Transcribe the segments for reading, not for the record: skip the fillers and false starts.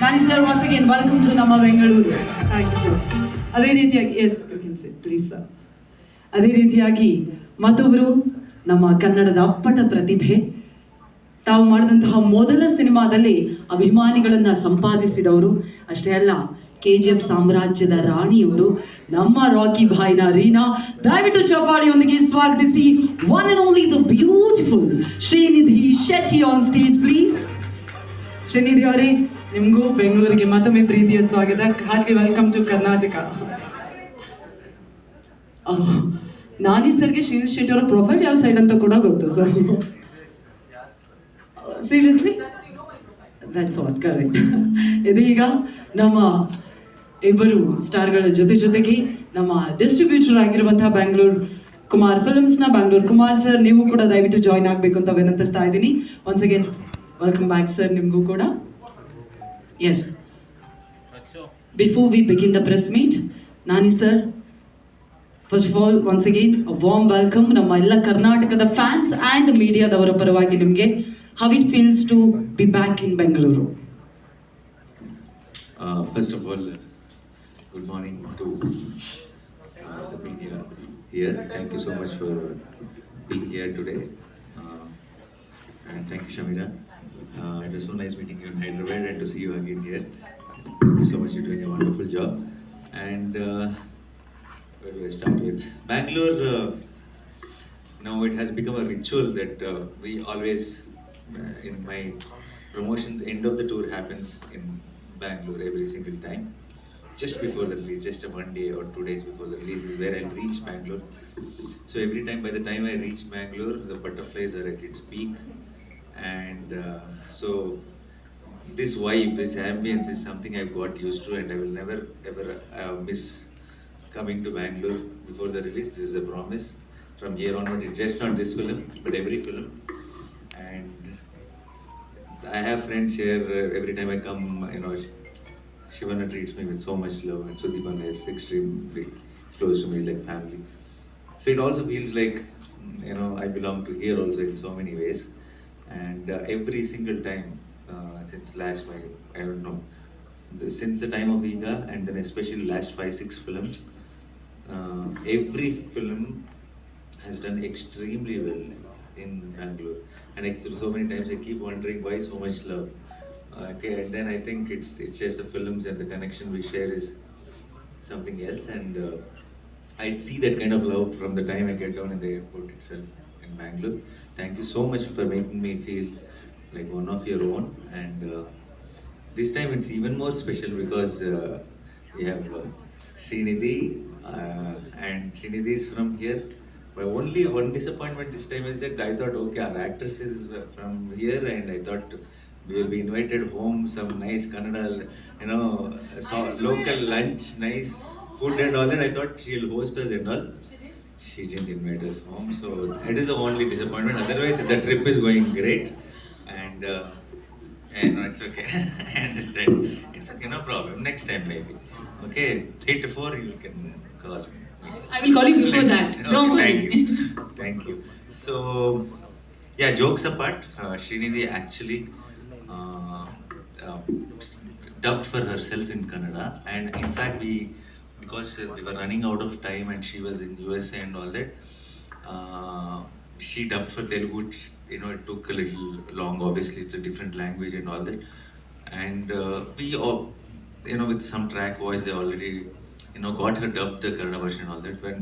Nani sir, once again, welcome to Nama Bengaluru. Thank you, sir. ಅದೇ ರೀತಿಯಾಗಿ yes you can say please sir. ಅದೇ ರೀತಿಯಾಗಿ ಮತ್ತೊಬ್ಬರು ನಮ್ಮ ಕನ್ನಡದ ಅಪ್ಪಟ ಪ್ರತಿಭೆ, ತಾವು ಮಾಡಿದಂತಹ ಮೊದಲ ಸಿನಿಮಾದಲ್ಲಿ ಅಭಿಮಾನಿಗಳನ್ನ ಸಂಪಾದಿಸಿದವರು ಅಷ್ಟೇ ಅಲ್ಲ, KGF ಸಾಮ್ರಾಜ್ಯದ ರಾಣಿಯವರು ನಮ್ಮ ರಾಕಿ ಭಾಯ್ನ ರೀನಾ. ದಯವಿಟ್ಟು ಚಪ್ಪಾಳಿಯೊಂದಿಗೆ ಸ್ವಾಗತಿಸಿ one and only the beautiful Srinidhi Shetty on stage please. Srinidhi ಅವರೇ, ನಿಮಗೂ ಬೆಂಗಳೂರಿಗೆ ಮತ್ತೊಮ್ಮೆ ಪ್ರೀತಿಯ ಸ್ವಾಗತ. Heartly welcome to Karnataka. Nani ಸರ್ಗೆ ಶ್ರೀನಿಧಿ ಶೆಟ್ಟಿ ಅವರ ಪ್ರೊಫೈಲ್ ಯಾವ ಸೈಡ್ ಅಂತ ಕೂಡ ಗೊತ್ತು sir. Seriously that's what correct. ಇದೀಗ ನಮ್ಮ ಇಬ್ಬರು ಸ್ಟಾರ್ಗಳ ಜೊತೆಗೆ ನಮ್ಮ ಡಿಸ್ಟ್ರಿಬ್ಯೂಟರ್ ಆಗಿರುವಂತಹ ಬ್ಯಾಂಗ್ಳೂರ್ ಕುಮಾರ್ ಫಿಲ್ಮ್ಸ್ನ ಬ್ಯಾಂಗ್ಳೂರ್ ಕುಮಾರ್ ಸರ್, ನೀವು ಕೂಡ ದಯವಿಟ್ಟು ಜಾಯ್ನ್ ಆಗಬೇಕು ಅಂತ ವಿನಂತಿಸ್ತಾ ಇದ್ದೀನಿ. Once again welcome back sir, ನಿಮಗೂ ಕೂಡ. Yes, before we begin the press meet, Nani sir, first of all once again warm welcome ನಮ್ಮ ಎಲ್ಲ ಕರ್ನಾಟಕದ ಫ್ಯಾನ್ಸ್ ಆ್ಯಂಡ್ ಮೀಡಿಯಾದವರ ಪರವಾಗಿ ನಿಮಗೆ. How it feels to be back in Bengaluru? First of all, good morning to the media here. Thank you so much for being here today. And thank you, Shamira. It was so nice meeting you in Hyderabad and to see you again here. Thank you so much. You're doing a wonderful job. And where do I start with? Bangalore, now it has become a ritual that we always in my promotions, end of the tour happens in Bangalore every single time. Just before the release, just 1 day or 2 days before the release is where I'll reach Bangalore. So every time, by the time I reach Bangalore, the butterflies are at its peak. And so this vibe, this ambience is something I've got used to, and I will never ever miss coming to Bangalore before the release. This is a promise. From here onward, it's just not this film, but every film. And I have friends here. Every time I come, you know, Shivana treats me with so much love, and Sudipan is extremely close to me, like family. So it also feels like, you know, I belong to here also in so many ways. And every single time since last I don't know, since the time of Iga, and then especially last 5-6 films, every film has done extremely well in Bangalore. And so many times I keep wondering why so much love. Okay, and then I think it's just the films and the connection we share is something else. And I see that kind of love from the time I get down in the airport itself in Bangalore. Thank you so much for making me feel like one of your own. And this time it's even more special because we have Srinidhi, and Srinidhi is from here. But only one disappointment this time is that I thought, okay, our actress is from here, and I thought we will be invited home, some nice Kannada, you know, local lunch, nice food and all that. I thought she'll host us and all. She didn't invite us home, so that is the only disappointment. Otherwise, the trip is going great, and no, it's okay. I understand. It's okay, no problem. Next time maybe. Okay, 3 to 4 you can call me. I will call you before that. Don't worry. Thank you. Thank you. So, yeah, jokes apart, Srinidhi actually dubbed for herself in Kannada, and in fact because we were running out of time and she was in USA and all that, she dubbed for Telugu. You know, it took a little long. Obviously, it's a different language and all that, and we all, you know, with some track voice, they already, you know, got her dubbed the Kannada version and all that. When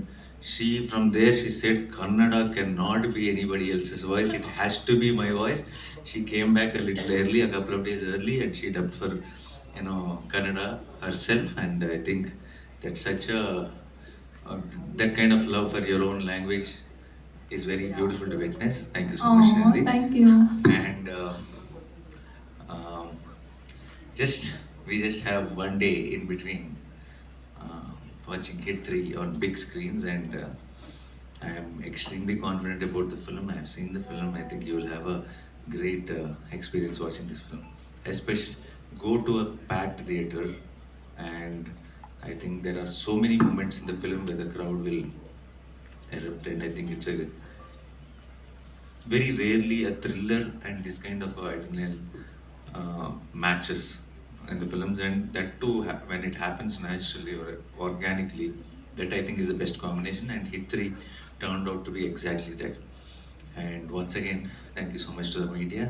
from there she said, Kannada cannot be anybody else's voice, it has to be my voice. She came back a little early, a couple of days early, and she dubbed for, you know, Kannada herself. And I think that's such that kind of love for your own language is very beautiful to witness. Thank you so much, Srinidhi. Thank you. And we just have 1 day in between watching Hit 3 on big screens, and I am extremely confident about the film. I have seen the film. I think you will have a great experience watching this film. Especially go to a packed theater, and I think there are so many moments in the film where the crowd will erupt, and I think it's a very rarely a thriller and this kind of adrenaline matches in the films, and that too when it happens naturally or organically, that I think is the best combination. And Hit 3 turned out to be exactly that. And once again, thank you so much to the media.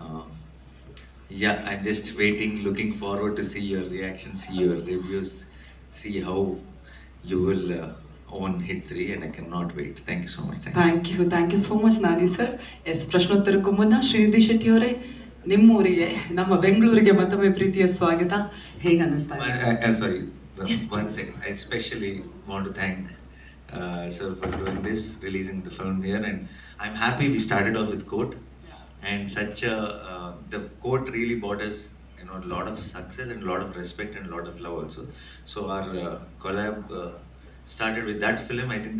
Uh, yeah, I'm just waiting, looking forward to see your reactions, see your reviews, see how you will own Hit 3, and I cannot wait. Thank you so much. Thank you so much Nani sir. Yes, ಪ್ರಶ್ನೋತ್ತರಕ್ಕೂ ಮುನ್ನ ಶ್ರೀನಿಧಿ ಶೆಟ್ಟಿ ಅವರೇ, ನಿಮ್ಮೂರಿಗೆ, ನಮ್ಮ ಬೆಂಗಳೂರಿಗೆ ಮತ್ತೊಮ್ಮೆ ಪ್ರೀತಿಯ ಸ್ವಾಗತ. ಹೇಗೆ ಅನ್ನಿಸ್ತಾ ಇದೆ? Sorry, Yes, one second. I especially want to thank sir for doing this, releasing the film here, and I'm happy we started off with Court, and such a the Court really brought us, you know, a lot of success and a lot of respect and a lot of love also. So our collab started with that film. I think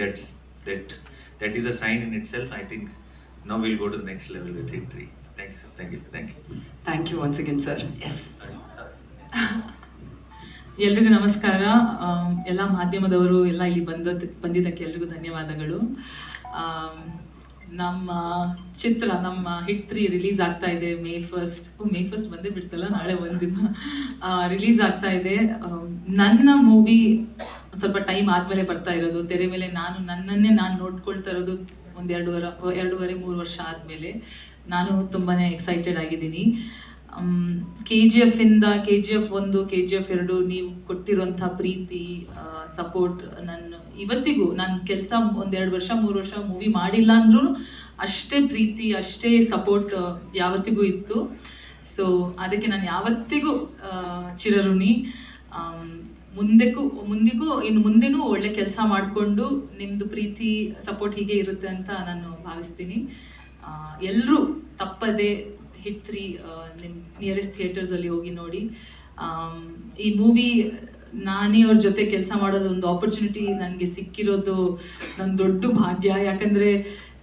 that is a sign in itself. I think now we'll go to the next level with Hit 3. Thank you, sir. Thank you. Thank you once again sir. Yes, ಎಲ್ರಿಗೂ ನಮಸ್ಕಾರ. ಎಲ್ಲ ಮಾಧ್ಯಮದವರು ಎಲ್ಲ ಇಲ್ಲಿ ಬಂದಿದ್ದಕ್ಕೆ ಎಲ್ರಿಗೂ ಧನ್ಯವಾದಗಳು. ನಮ್ಮ ಚಿತ್ರ, ನಮ್ಮ Hit 3 ರಿಲೀಸ್ ಆಗ್ತಾ ಇದೆ ಮೇ ಫಸ್ಟ್ ಬಂದೇ ಬಿಡ್ತಲ್ಲ, ನಾಳೆ ಒಂದಿನ ರಿಲೀಸ್ ಆಗ್ತಾ ಇದೆ. ನನ್ನ ಮೂವಿ ಸ್ವಲ್ಪ ಟೈಮ್ ಆದಮೇಲೆ ಬರ್ತಾ ಇರೋದು ತೆರೆ ಮೇಲೆ. ನನ್ನನ್ನೇ ನಾನು ನೋಡ್ಕೊಳ್ತಾ ಇರೋದು ಒಂದು 2.5-3 ವರ್ಷ ಆದಮೇಲೆ. ನಾನು ತುಂಬಾ ಎಕ್ಸೈಟೆಡ್ ಆಗಿದ್ದೀನಿ. KGF ಇಂದ KGF 1, KGF 2 ನೀವು ಕೊಟ್ಟಿರೋಂಥ ಪ್ರೀತಿ, ಸಪೋರ್ಟ್, ಇವತ್ತಿಗೂ ನಾನು ಕೆಲಸ 1-2 ವರ್ಷ 3 ವರ್ಷ ಮೂವಿ ಮಾಡಿಲ್ಲ ಅಂದ್ರೂ ಅಷ್ಟೇ ಪ್ರೀತಿ, ಅಷ್ಟೇ ಸಪೋರ್ಟ್ ಯಾವತ್ತಿಗೂ ಇತ್ತು. ಸೊ ಅದಕ್ಕೆ ನಾನು ಯಾವತ್ತಿಗೂ ಚಿರಋಣಿ. ಇನ್ನು ಮುಂದೆನೂ ಒಳ್ಳೆ ಕೆಲಸ ಮಾಡಿಕೊಂಡು ನಿಮ್ಮದು ಪ್ರೀತಿ ಸಪೋರ್ಟ್ ಹೀಗೆ ಇರುತ್ತೆ ಅಂತ ನಾನು ಭಾವಿಸ್ತೀನಿ. ಎಲ್ಲರೂ ತಪ್ಪದೆ Hit 3 ನಿಮ್ಮ ನಿಯರೆಸ್ಟ್ ಥಿಯೇಟರ್ಸಲ್ಲಿ ಹೋಗಿ ನೋಡಿ. ಈ ಮೂವಿ ನಾನಿ ಅವ್ರ ಜೊತೆ ಕೆಲಸ ಮಾಡೋದು ಒಂದು ಆಪರ್ಚುನಿಟಿ ನನಗೆ ಸಿಕ್ಕಿರೋದು ನನ್ನ ದೊಡ್ಡ ಭಾಗ್ಯ. ಯಾಕಂದರೆ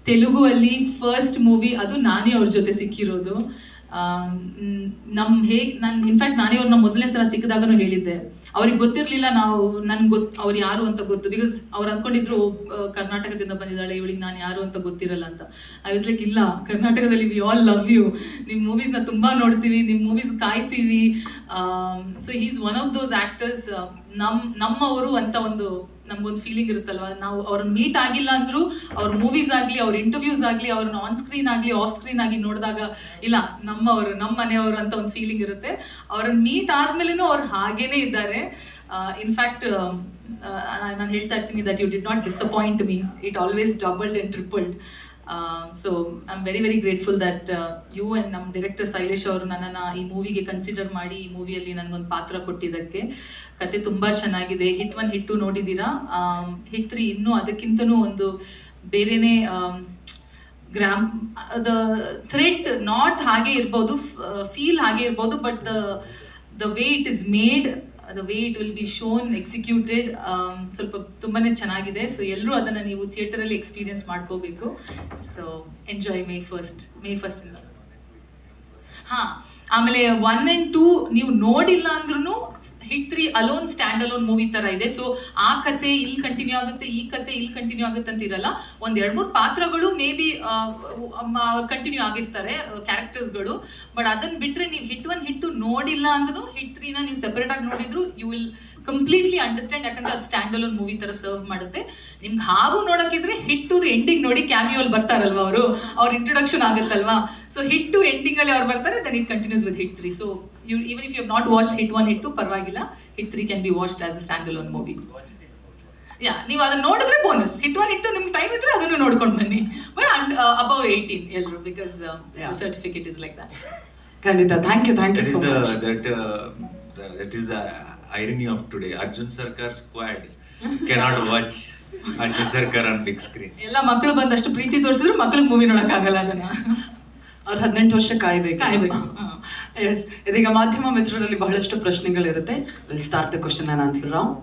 ತೆಲುಗು ಅಲ್ಲಿ ಫಸ್ಟ್ ಮೂವಿ ಅದು ನಾನಿ ಅವ್ರ ಜೊತೆ ಸಿಕ್ಕಿರೋದು. ನಾನು ಇನ್ಫ್ಯಾಕ್ಟ್ ನಾನೇ ಅವ್ರನ್ನ ಮೊದಲನೇ ಸಲ ಸಿಕ್ಕಿದಾಗನೂ ಹೇಳಿದ್ದೆ, ಅವ್ರಿಗೆ ಗೊತ್ತಿರಲಿಲ್ಲ ಅವ್ರು ಯಾರು ಅಂತ ಗೊತ್ತು. ಬಿಕಾಸ್ ಅವ್ರು ಅಂದ್ಕೊಂಡಿದ್ರು ಕರ್ನಾಟಕದಿಂದ ಬಂದಿದ್ದಾಳೆ, ಇವಳಿಗೆ ನಾನು ಯಾರು ಅಂತ ಗೊತ್ತಿರಲ್ಲ ಅಂತ. ಐ ವಾಸ್ ಲೈಕ್, ಇಲ್ಲ, ಕರ್ನಾಟಕದಲ್ಲಿ ವಿ ಆಲ್ ಲವ್ ಯು, ನಿಮ್ಮ ಮೂವೀಸ್ನ ತುಂಬ ನೋಡ್ತೀವಿ, ನಿಮ್ಮ ಮೂವೀಸ್ ಕಾಯ್ತೀವಿ. So he is one of those actors, ನಮ್ಮವರು ಅಂತ ನಮ್ಗೊಂದು ಫೀಲಿಂಗ್ ಇರುತ್ತಲ್ವ. ನಾವು ಅವ್ರನ್ನ ಮೀಟ್ ಆಗಿಲ್ಲ ಅಂದರೂ ಅವ್ರ ಮೂವೀಸ್ ಆಗಲಿ, ಅವ್ರ ಇಂಟರ್ವ್ಯೂಸ್ ಆಗಲಿ, ಅವ್ರನ್ನ ಆನ್ ಸ್ಕ್ರೀನ್ ಆಗಲಿ ಆಫ್ ಸ್ಕ್ರೀನ್ ಆಗಿ ನೋಡಿದಾಗ ಇಲ್ಲ, ನಮ್ಮವರು, ನಮ್ಮ ಮನೆಯವರು ಅಂತ ಒಂದು ಫೀಲಿಂಗ್ ಇರುತ್ತೆ. ಅವ್ರನ್ನ ಮೀಟ್ ಆದ್ಮೇಲೆನೂ ಅವ್ರು ಹಾಗೇನೇ ಇದ್ದಾರೆ. ಇನ್ಫ್ಯಾಕ್ಟ್ ನಾನು ಹೇಳ್ತಾ ಇರ್ತೀನಿ that you did not disappoint me, it always doubled and tripled. So I am very very grateful that you and ನಮ್ಮ ಡೈರೆಕ್ಟರ್ ಶೈಲೇಶ್ ಅವರು ನನ್ನನ್ನು ಈ ಮೂವಿಗೆ ಕನ್ಸಿಡರ್ ಮಾಡಿ ಈ ಮೂವಿಯಲ್ಲಿ ನನಗೊಂದು ಪಾತ್ರ ಕೊಟ್ಟಿದ್ದಕ್ಕೆ. ಕತೆ ತುಂಬ ಚೆನ್ನಾಗಿದೆ. Hit 1 Hit 2 ನೋಡಿದ್ದೀರಾ. Hit 3 ಇನ್ನೂ ಅದಕ್ಕಿಂತನೂ ಒಂದು ಬೇರೆನೇ ದ ಥ್ರೆಡ್ ನಾಟ್ ಹಾಗೆ ಇರ್ಬೋದು, ಫೀಲ್ ಹಾಗೆ ಇರ್ಬೋದು, but the way it is made, the way it will be shown, executed, ಸ್ವಲ್ಪ ತುಂಬಾ ಚೆನ್ನಾಗಿದೆ. ಸೊ ಎಲ್ಲರೂ ಅದನ್ನು ನೀವು ಥಿಯೇಟರಲ್ಲಿ ಎಕ್ಸ್ಪೀರಿಯನ್ಸ್ ಮಾಡ್ಕೋಬೇಕು. ಸೊ ಎಂಜಾಯ್ ಮೇ ಫಸ್ಟ್ ಇಂದ. ಹಾಂ, ಆಮೇಲೆ 1 and 2 ನೀವು ನೋಡಿಲ್ಲ ಅಂದ್ರೂ Hit 3 alone stand alone movie ಥರ ಇದೆ. ಸೊ ಆ ಕತೆ ಇಲ್ಲಿ ಕಂಟಿನ್ಯೂ ಆಗುತ್ತೆ, ಈ ಕತೆ ಇಲ್ಲಿ ಕಂಟಿನ್ಯೂ ಆಗುತ್ತೆ ಅಂತ ಇರಲ್ಲ. 1-2-3 ಪಾತ್ರಗಳು ಮೇ ಬಿ ಕಂಟಿನ್ಯೂ ಆಗಿರ್ತಾರೆ, ಕ್ಯಾರೆಕ್ಟರ್ಸ್ಗಳು. ಬಟ್ ಅದನ್ನು ಬಿಟ್ಟರೆ ನೀವು Hit 1 Hit 2 ನೋಡಿಲ್ಲ ಅಂದ್ರೂ Hit 3ನ ನೀವು ಸೆಪರೇಟಾಗಿ ನೋಡಿದ್ರು ಯು ವಿಲ್ ಕಂಪ್ಲೀಟ್ಲಿ ಅಂಡರ್ಸ್ಟ್ಯಾಂಡ್. ಯಾಕಂದ್ರೆ ಅದು ಸ್ಟ್ಯಾಂಡ್ ಅಲೋನ್ ಮೂವಿ ಥರ ಸರ್ವ್ ಮಾಡುತ್ತೆ. ನಿಮ್ಗೆ ಹಾಗೂ ನೋಡೋಕ್ಕಿದ್ರೆ Hit 2 ಎಂಡಿಂಗ್ ನೋಡಿ, ಕ್ಯಾಮಿಯೋಲ್ಲಿ ಬರ್ತಾರಲ್ವ ಅವ್ರ ಇಂಟ್ರೊಡಕ್ಷನ್ ಆಗುತ್ತಲ್ವಾ. ಸೊ Hit 2 ಎಂಡಿಂಗಲ್ಲಿ ಅವ್ರು ಬರ್ತಾರೆ, then it continues with Hit 3. So even if you have not watched Hit 1 Hit 2 ಪರವಾಗಿಲ್ಲ, Hit 3 can be watched as a standalone movie. ನೀವು ಅದನ್ನ ನೋಡಿದ್ರೆ ಬೋನಸ್. Hit 1 Hit 2 ನಿಮ್ಗೆ ಟೈಮ್ ಇದ್ರೆ ಅದನ್ನು ನೋಡ್ಕೊಂಡು ಬನ್ನಿ. ಬಟ್ above 18 ಎಲ್ಲರೂ, because certificate is like that. ಖಂಡಿತ. Thank you so much. That is the irony of today. Arjun Sarkar squad cannot watch Arjun Sarkar on big screen. ಎಲ್ಲ ಮಕ್ಕಳು ಬಂದಷ್ಟು ಪ್ರೀತಿ ತೋರಿಸಿದ್ರು ಮಕ್ಕಳಿಗೆ ಮೂವಿ ನೋಡೋಕ್ಕಾಗಲ್ಲ. ಅದನ್ನ ಅವ್ರು 18 ವರ್ಷ ಕಾಯ್ಬೇಕು. ಎಸ್, ಇದೀಗ ಮಾಧ್ಯಮ ಮಿತ್ರರಲ್ಲಿ ಬಹಳಷ್ಟು ಪ್ರಶ್ನೆಗಳಿರುತ್ತೆ. Will start the question and answer round.